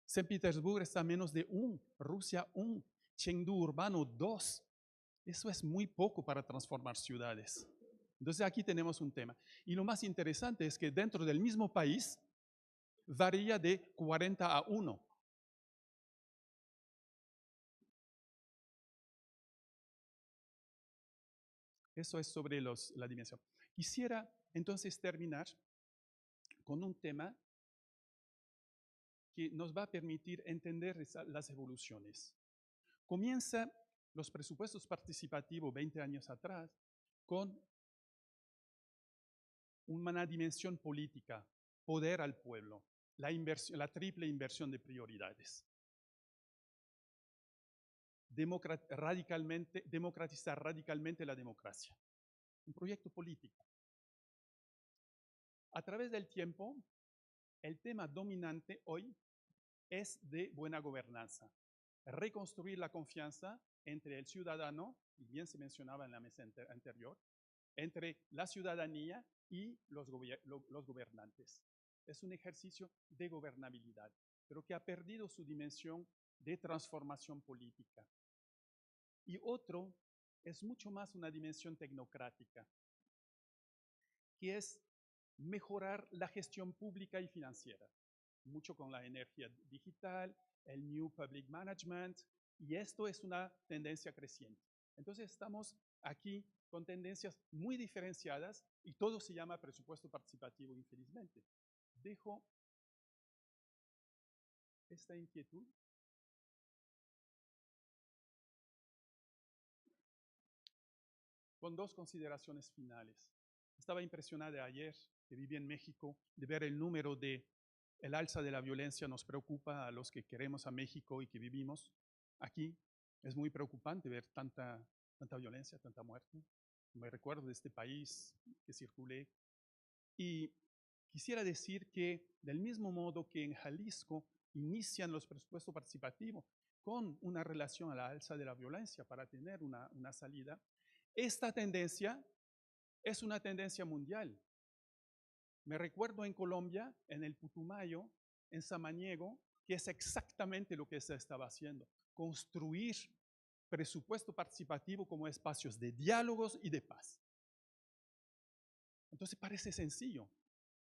San Petersburgo está a menos de 1, Rusia 1, Chengdu urbano 2. Eso es muy poco para transformar ciudades. Entonces aquí tenemos un tema. Y lo más interesante es que dentro del mismo país varía de 40 a 1. Eso es sobre la dimensión. Quisiera entonces terminar con un tema que nos va a permitir entender las evoluciones. Comienza los presupuestos participativos 20 años atrás con una dimensión política, poder al pueblo, la triple inversión de prioridades. Democratizar radicalmente la democracia. Un proyecto político. A través del tiempo, el tema dominante hoy es de buena gobernanza. Reconstruir la confianza entre el ciudadano, y bien se mencionaba en la mesa anterior, entre la ciudadanía y los gobernantes. Es un ejercicio de gobernabilidad, pero que ha perdido su dimensión de transformación política. Y otro es mucho más una dimensión tecnocrática, que es mejorar la gestión pública y financiera. mucho con la energía digital, el New Public Management, y esto es una tendencia creciente. Entonces estamos aquí con tendencias muy diferenciadas y todo se llama presupuesto participativo, infelizmente. Dejo esta inquietud. Con dos consideraciones finales. Estaba impresionada ayer, que viví en México, de ver el número de el alza de la violencia. Nos preocupa a los que queremos a México y que vivimos aquí. Es muy preocupante ver tanta violencia, tanta muerte. Me recuerdo de este país que circulé. Y quisiera decir que del mismo modo que en Jalisco inician los presupuestos participativos con una relación a la alza de la violencia para tener una salida, esta tendencia es una tendencia mundial. Me recuerdo en Colombia, en el Putumayo, en Samaniego, que es exactamente lo que se estaba haciendo, construir presupuesto participativo como espacios de diálogos y de paz. Entonces parece sencillo,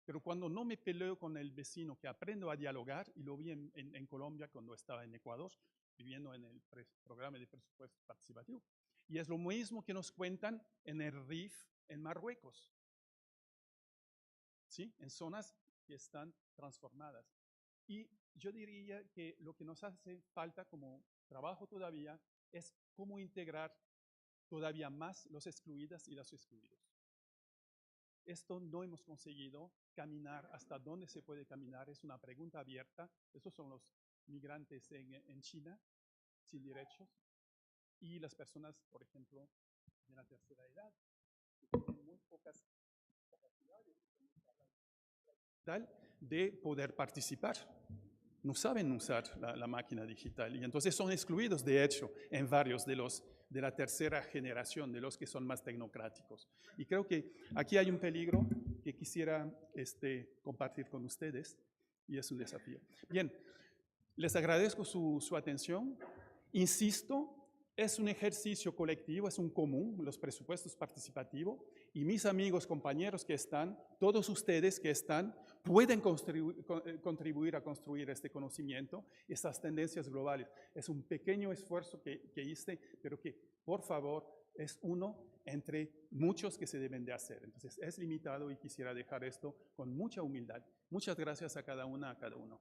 pero cuando no me peleo con el vecino, que aprendo a dialogar, y lo vi en Colombia cuando estaba en Ecuador, viviendo en el programa de presupuesto participativo, y es lo mismo que nos cuentan en el RIF en Marruecos, ¿sí? En zonas que están transformadas. Y yo diría que lo que nos hace falta como trabajo todavía es cómo integrar todavía más los excluidas y los excluidos. Esto no hemos conseguido caminar hasta dónde se puede caminar, es una pregunta abierta. Estos son los migrantes en China sin derechos y las personas, por ejemplo, de la tercera edad, que tienen muy pocas capacidades de poder participar. No saben usar la máquina digital y entonces son excluidos, de hecho, en varios de la tercera generación, de los que son más tecnocráticos. Y creo que aquí hay un peligro que quisiera compartir con ustedes y es un desafío. Bien, les agradezco su atención. Insisto, es un ejercicio colectivo, es un común, los presupuestos participativos, y mis amigos, compañeros que están, todos ustedes que están, pueden contribuir a construir este conocimiento, estas tendencias globales. Es un pequeño esfuerzo que hice, pero que, por favor, es uno entre muchos que se deben de hacer. Entonces, es limitado y quisiera dejar esto con mucha humildad. Muchas gracias a cada una, a cada uno.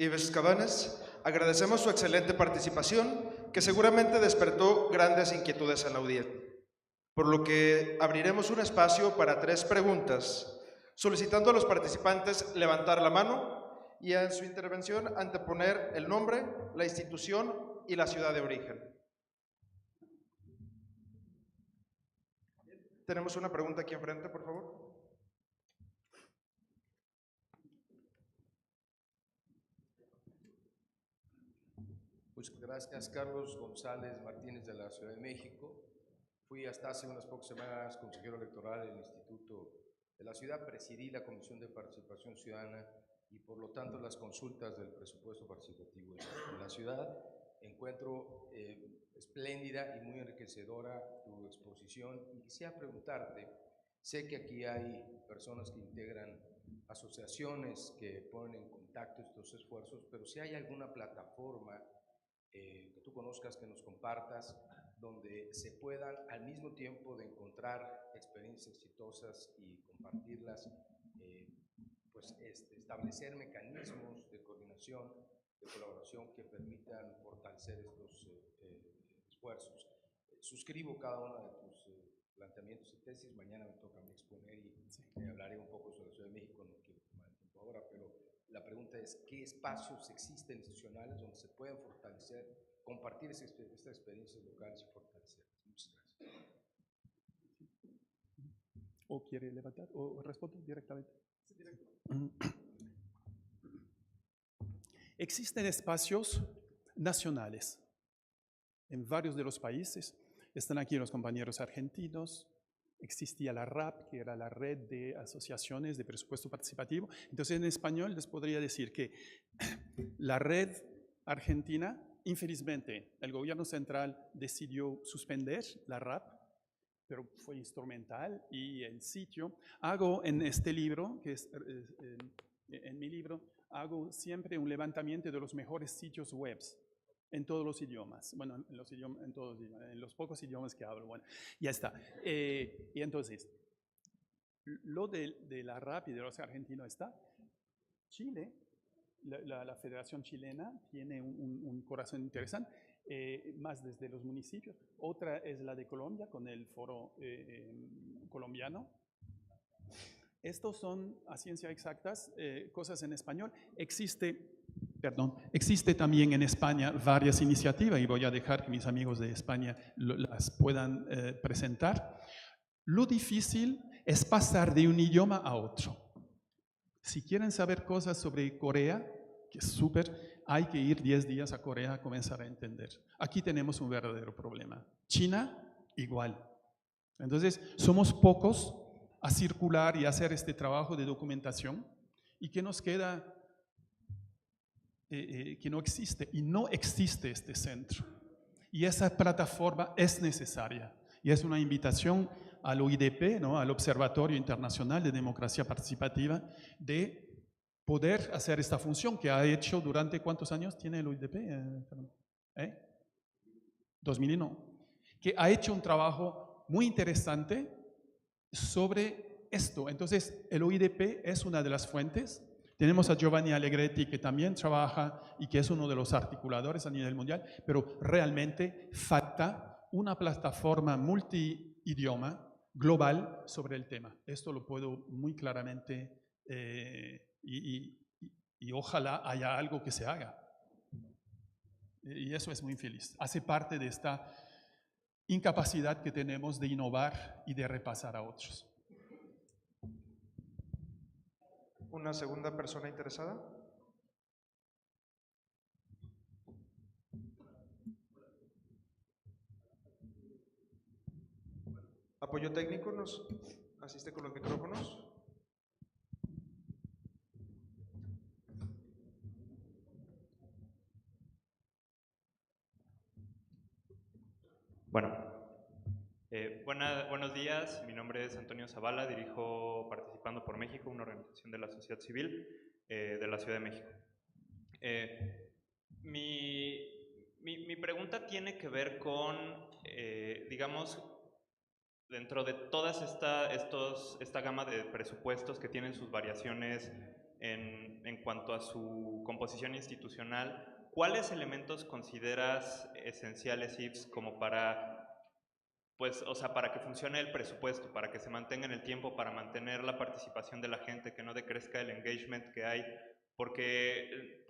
Yves Cabanes, agradecemos su excelente participación, que seguramente despertó grandes inquietudes en la audiencia, por lo que abriremos un espacio para 3 preguntas, solicitando a los participantes levantar la mano y en su intervención anteponer el nombre, la institución y la ciudad de origen. Tenemos una pregunta aquí enfrente, por favor. Muchas gracias, Carlos González Martínez, de la Ciudad de México. Fui hasta hace unas pocas semanas consejero electoral del Instituto de la Ciudad, presidí la Comisión de Participación Ciudadana y por lo tanto las consultas del presupuesto participativo en la ciudad. Encuentro espléndida y muy enriquecedora tu exposición y quisiera preguntarte, sé que aquí hay personas que integran asociaciones que ponen en contacto estos esfuerzos, pero si hay alguna plataforma que tú conozcas, que nos compartas, donde se puedan al mismo tiempo de encontrar experiencias exitosas y compartirlas, pues establecer mecanismos de coordinación, de colaboración que permitan fortalecer estos esfuerzos. Suscribo cada uno de tus planteamientos y tesis. Mañana me toca a mí exponer y hablaré un poco sobre la Ciudad de México, no quiero tomar el tiempo ahora, pero la pregunta es, ¿qué espacios existen institucionales donde se pueden fortalecer, compartir estas experiencias locales y fortalecerlas? Muchas gracias. ¿O quiere levantar o respondo directamente? Sí, directo. Existen espacios nacionales en varios de los países. Están aquí los compañeros argentinos, existía la RAP, que era la red de asociaciones de presupuesto participativo. Entonces, en español les podría decir que la red argentina, infelizmente, el gobierno central decidió suspender la RAP, pero fue instrumental, y el sitio, hago en este libro, que es en mi libro, hago siempre un levantamiento de los mejores sitios web en todos los idiomas. Bueno, en los pocos idiomas que hablo. Bueno, ya está. Y entonces, lo de la RAP y de los argentinos está. Chile, la Federación Chilena tiene un corazón interesante, más desde los municipios. Otra es la de Colombia, con el foro colombiano. Estos son, a ciencia exactas, cosas en español. Existe también en España varias iniciativas, y voy a dejar que mis amigos de España las puedan presentar. Lo difícil es pasar de un idioma a otro. Si quieren saber cosas sobre Corea, que es súper, hay que ir 10 días a Corea a comenzar a entender. Aquí tenemos un verdadero problema. China, igual. Entonces, somos pocos a circular y hacer este trabajo de documentación, y que nos queda que no existe, y no existe este centro. Y esa plataforma es necesaria, y es una invitación al OIDP, ¿no?, al Observatorio Internacional de Democracia Participativa, de poder hacer esta función que ha hecho durante, ¿cuántos años tiene el OIDP? 2001. Que ha hecho un trabajo muy interesante sobre esto. Entonces, el OIDP es una de las fuentes. Tenemos a Giovanni Allegretti, que también trabaja y que es uno de los articuladores a nivel mundial, pero realmente falta una plataforma multi-idioma global sobre el tema. Esto lo puedo muy claramente y ojalá haya algo que se haga. Y eso es muy feliz. Hace parte de esta incapacidad que tenemos de innovar y de repasar a otros. ¿Una segunda persona interesada? ¿Apoyo técnico nos asiste con los micrófonos? Bueno, buenos días, mi nombre es Antonio Zavala, dirijo Participando por México, una organización de la sociedad civil de la Ciudad de México. Mi pregunta tiene que ver con, digamos, dentro de toda esta gama de presupuestos que tienen sus variaciones en cuanto a su composición institucional, ¿cuáles elementos consideras esenciales, Yves, como para, pues, o sea, para que funcione el presupuesto, para que se mantenga en el tiempo, para mantener la participación de la gente, que no decrezca el engagement que hay? Porque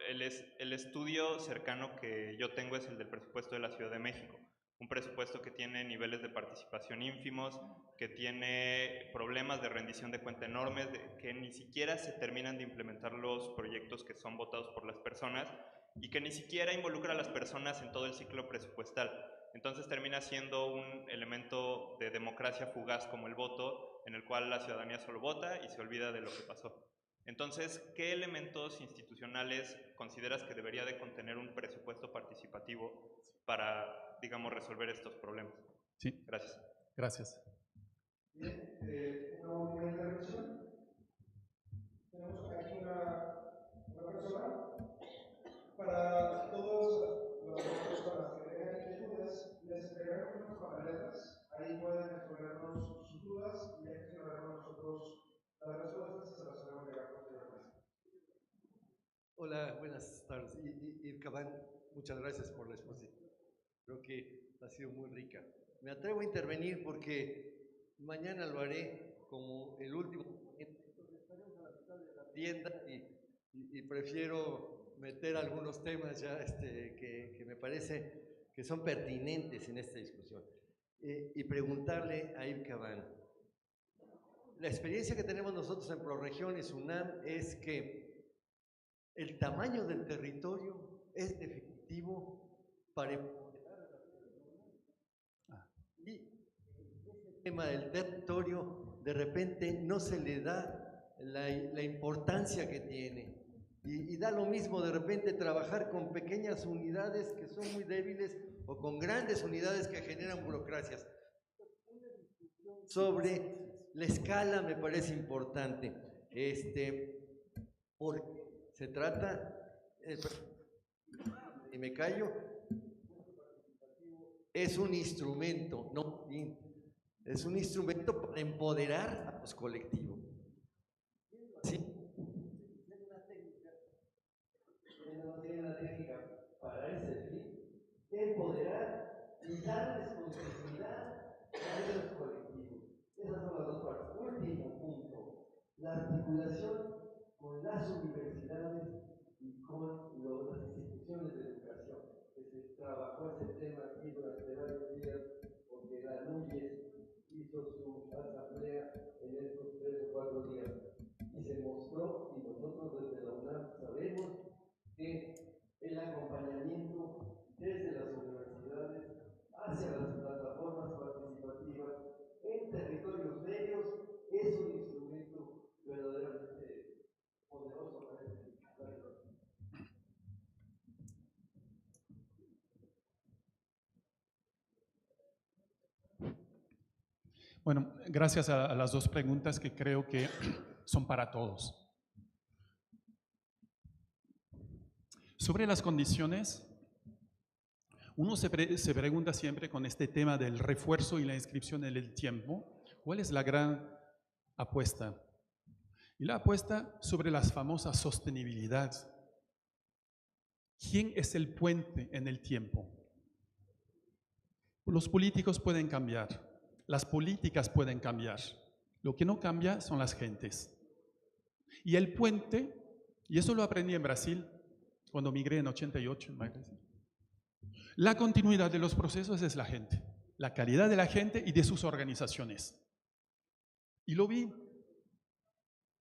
el estudio cercano que yo tengo es el del presupuesto de la Ciudad de México. Un presupuesto que tiene niveles de participación ínfimos, que tiene problemas de rendición de cuenta enormes, que ni siquiera se terminan de implementar los proyectos que son votados por las personas, y que ni siquiera involucra a las personas en todo el ciclo presupuestal. Entonces termina siendo un elemento de democracia fugaz como el voto, en el cual la ciudadanía solo vota y se olvida de lo que pasó. Entonces, ¿qué elementos institucionales consideras que debería de contener un presupuesto participativo para, digamos, resolver estos problemas? Sí. Gracias. Gracias. Bien, una última intervención. Tenemos aquí una persona. Para todas las personas que tengan inquietudes, les entregaremos unas papeletas. Ahí pueden exponernos sus dudas y ya gestionaremos nosotros las respuestas y se las haremos llegar posteriormente. Hola, buenas tardes. Irkaban, muchas gracias por la exposición. Creo que ha sido muy rica. Me atrevo a intervenir porque mañana lo haré como el último. Estaremos a la mitad de la tienda y prefiero meter algunos temas ya que me parece que son pertinentes en esta discusión. Y preguntarle a Irkaban. La experiencia que tenemos nosotros en ProRegiones UNAM es que el tamaño del territorio es definitivo para empoderar a las personas, y ese tema del territorio de repente no se le da la importancia que tiene. Y da lo mismo de repente trabajar con pequeñas unidades que son muy débiles o con grandes unidades que generan burocracias. Sobre la escala me parece importante, porque se trata, y me callo, es un instrumento, no, es un instrumento para empoderar a los colectivos. ¿Sí? Una técnica para ese fin, empoderar y dar responsabilidad a esos colectivos. Esas son las dos partes. Último punto, la articulación con las universidades y con las instituciones de educación. Que se trabajó ese tema aquí durante varios días, porque la NUYES hizo su asamblea en estos 3 o 4 días. Y se mostró, y nosotros desde la UNAM sabemos, que el acompañamiento desde las universidades hacia las plataformas participativas en territorios medios es un instrumento verdaderamente poderoso para este territorio. Bueno, gracias a las dos preguntas que creo que son para todos. Sobre las condiciones, uno se pregunta siempre con este tema del refuerzo y la inscripción en el tiempo, ¿cuál es la gran apuesta? Y la apuesta sobre las famosas sostenibilidad. ¿Quién es el puente en el tiempo? Los políticos pueden cambiar, las políticas pueden cambiar. Lo que no cambia son las gentes. Y el puente, y eso lo aprendí en Brasil, cuando migré en 88, la continuidad de los procesos es la gente, la calidad de la gente y de sus organizaciones. Y lo vi.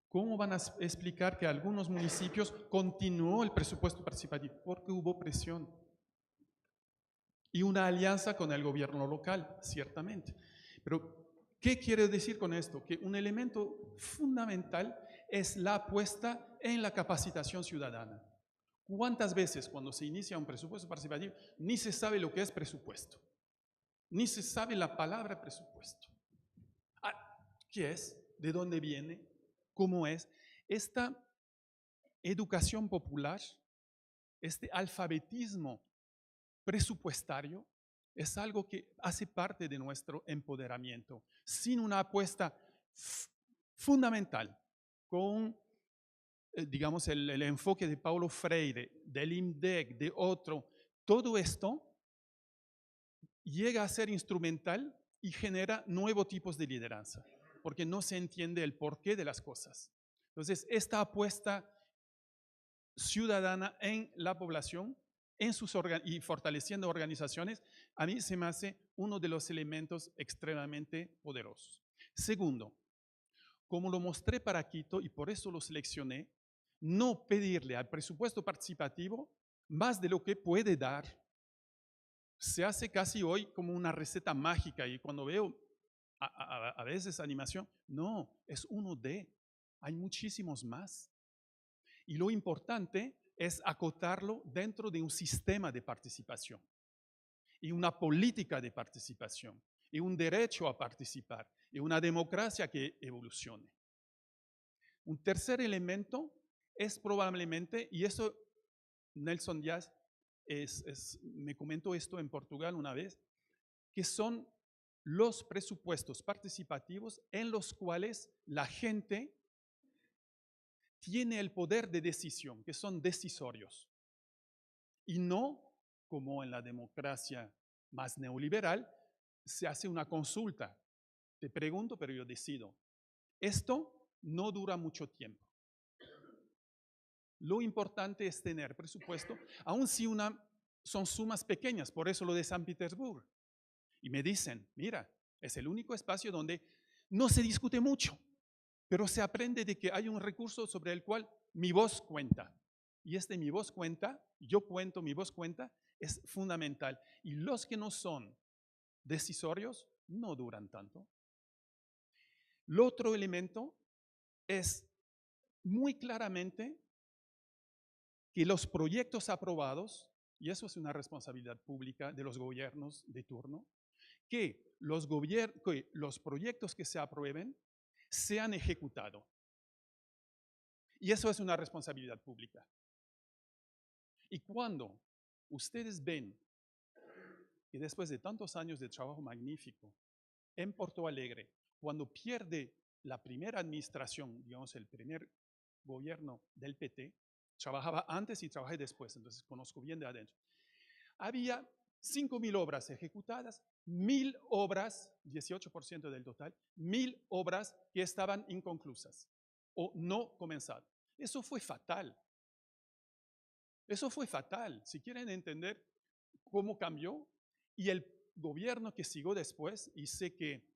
¿Cómo van a explicar que algunos municipios continuó el presupuesto participativo? Porque hubo presión. Y una alianza con el gobierno local, ciertamente. Pero, ¿qué quiere decir con esto? Que un elemento fundamental es la apuesta en la capacitación ciudadana. ¿Cuántas veces cuando se inicia un presupuesto participativo ni se sabe lo que es presupuesto? Ni se sabe la palabra presupuesto. ¿Qué es? ¿De dónde viene? ¿Cómo es? Esta educación popular, este alfabetismo presupuestario, es algo que hace parte de nuestro empoderamiento. Sin una apuesta fundamental con digamos, el enfoque de Paulo Freire, del IMDEC, de otro, todo esto llega a ser instrumental y genera nuevos tipos de lideranza, porque no se entiende el porqué de las cosas. Entonces, esta apuesta ciudadana en la población y fortaleciendo organizaciones, a mí se me hace uno de los elementos extremadamente poderosos. Segundo, como lo mostré para Quito y por eso lo seleccioné, no pedirle al presupuesto participativo más de lo que puede dar. Se hace casi hoy como una receta mágica y cuando veo a veces animación, no, es uno de, hay muchísimos más. Y lo importante es acotarlo dentro de un sistema de participación y una política de participación y un derecho a participar y una democracia que evolucione. Un tercer elemento es probablemente, y eso Nelson Díaz me comentó esto en Portugal una vez, que son los presupuestos participativos en los cuales la gente tiene el poder de decisión, que son decisorios, y no como en la democracia más neoliberal, se hace una consulta. Te pregunto, pero yo decido. Esto no dura mucho tiempo. Lo importante es tener presupuesto, aun si son sumas pequeñas, por eso lo de San Petersburgo. Y me dicen, mira, es el único espacio donde no se discute mucho, pero se aprende de que hay un recurso sobre el cual mi voz cuenta. Y mi voz cuenta, yo cuento, mi voz cuenta, es fundamental. Y los que no son decisorios no duran tanto. El otro elemento es muy claramente que los proyectos aprobados, y eso es una responsabilidad pública de los gobiernos de turno, que los proyectos que se aprueben sean ejecutados. Y eso es una responsabilidad pública. Y cuando ustedes ven que después de tantos años de trabajo magnífico en Porto Alegre, cuando pierde la primera administración, digamos el primer gobierno del PT, trabajaba antes y trabajé después, entonces conozco bien de adentro. Había 5.000 obras ejecutadas, 1.000 obras, 18% del total, 1.000 obras que estaban inconclusas o no comenzadas. Eso fue fatal. Eso fue fatal. Si quieren entender cómo cambió, y el gobierno que siguió después, y sé que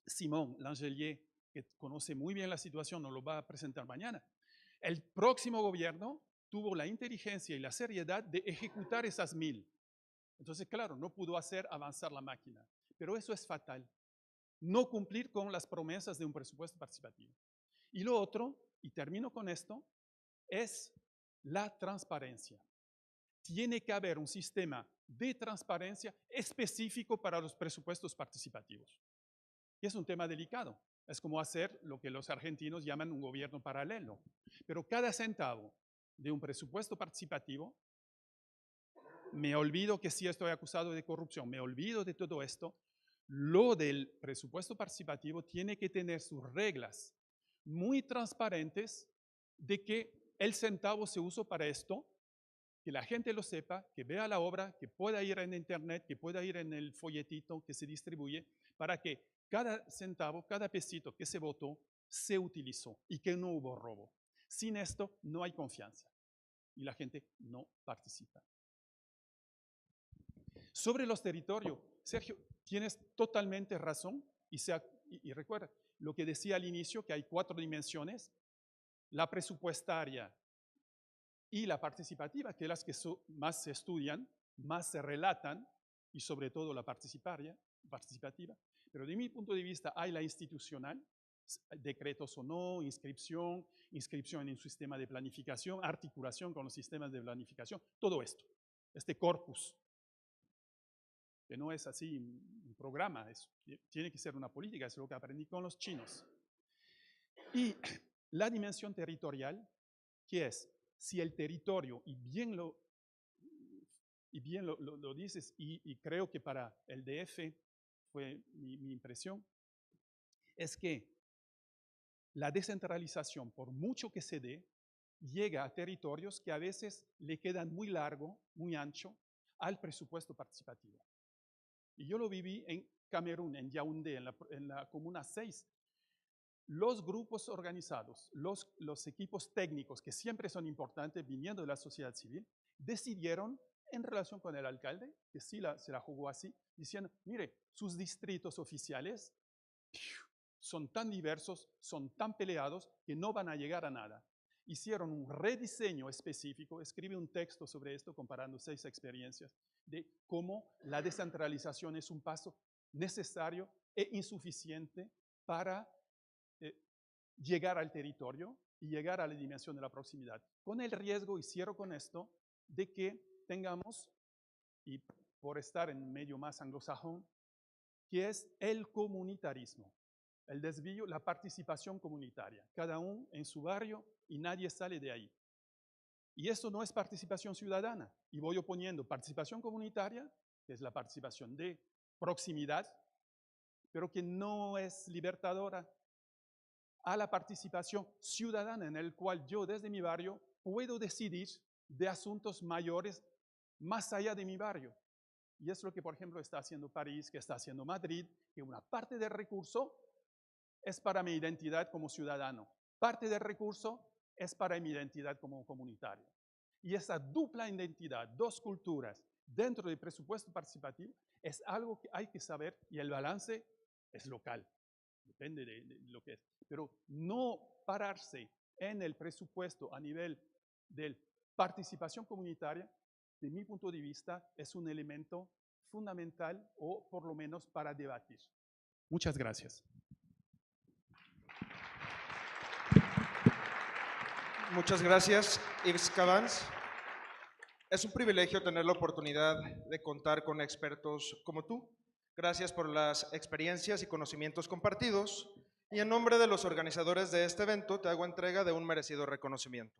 Simón Langelier, que conoce muy bien la situación, nos lo va a presentar mañana. El próximo gobierno tuvo la inteligencia y la seriedad de ejecutar esas 1.000. Entonces, claro, no pudo hacer avanzar la máquina. Pero eso es fatal. No cumplir con las promesas de un presupuesto participativo. Y lo otro, y termino con esto, es la transparencia. Tiene que haber un sistema de transparencia específico para los presupuestos participativos. Y es un tema delicado. Es como hacer lo que los argentinos llaman un gobierno paralelo. Pero cada centavo de un presupuesto participativo, me olvido que sí estoy acusado de corrupción, me olvido de todo esto, lo del presupuesto participativo tiene que tener sus reglas muy transparentes de que el centavo se usa para esto, que la gente lo sepa, que vea la obra, que pueda ir en internet, que pueda ir en el folletito que se distribuye, para que cada centavo, cada pesito que se votó, se utilizó y que no hubo robo. Sin esto no hay confianza y la gente no participa. Sobre los territorios, Sergio, tienes totalmente razón y recuerda lo que decía al inicio, que hay 4 dimensiones, la presupuestaria y la participativa, que es las que más se estudian, más se relatan, y sobre todo la participativa. Pero de mi punto de vista hay la institucional, decretos o no, inscripción en un sistema de planificación, articulación con los sistemas de planificación, todo esto, este corpus, que no es así un programa, tiene que ser una política, es lo que aprendí con los chinos. Y la dimensión territorial, que es, si el territorio, y bien lo dices, y creo que para el DF fue mi impresión, es que la descentralización, por mucho que se dé, llega a territorios que a veces le quedan muy largo, muy ancho, al presupuesto participativo. Y yo lo viví en Camerún, en Yaoundé, en la Comuna 6. Los grupos organizados, los equipos técnicos, que siempre son importantes viniendo de la sociedad civil, decidieron, en relación con el alcalde, que sí se la jugó así, diciendo, mire, sus distritos oficiales son tan diversos, son tan peleados, que no van a llegar a nada. Hicieron un rediseño específico, escribe un texto sobre esto comparando 6 experiencias, de cómo la descentralización es un paso necesario e insuficiente para llegar al territorio y llegar a la dimensión de la proximidad, con el riesgo, y cierro con esto, de que tengamos, y por estar en medio más anglosajón, que es el comunitarismo, el desvío, la participación comunitaria, cada uno en su barrio y nadie sale de ahí. Y esto no es participación ciudadana, y voy oponiendo participación comunitaria, que es la participación de proximidad, pero que no es libertadora, a la participación ciudadana, en el cual yo desde mi barrio puedo decidir de asuntos mayores más allá de mi barrio. Y es lo que, por ejemplo, está haciendo París, que está haciendo Madrid, que una parte del recurso es para mi identidad como ciudadano, parte del recurso es para mi identidad como comunitario. Y esa dupla identidad, 2 culturas dentro del presupuesto participativo, es algo que hay que saber, y el balance es local. Depende de lo que es. Pero no pararse en el presupuesto a nivel de participación comunitaria, de mi punto de vista, es un elemento fundamental, o por lo menos para debatir. Muchas gracias. Muchas gracias, Yves Cabans. Es un privilegio tener la oportunidad de contar con expertos como tú. Gracias por las experiencias y conocimientos compartidos. Y en nombre de los organizadores de este evento, te hago entrega de un merecido reconocimiento.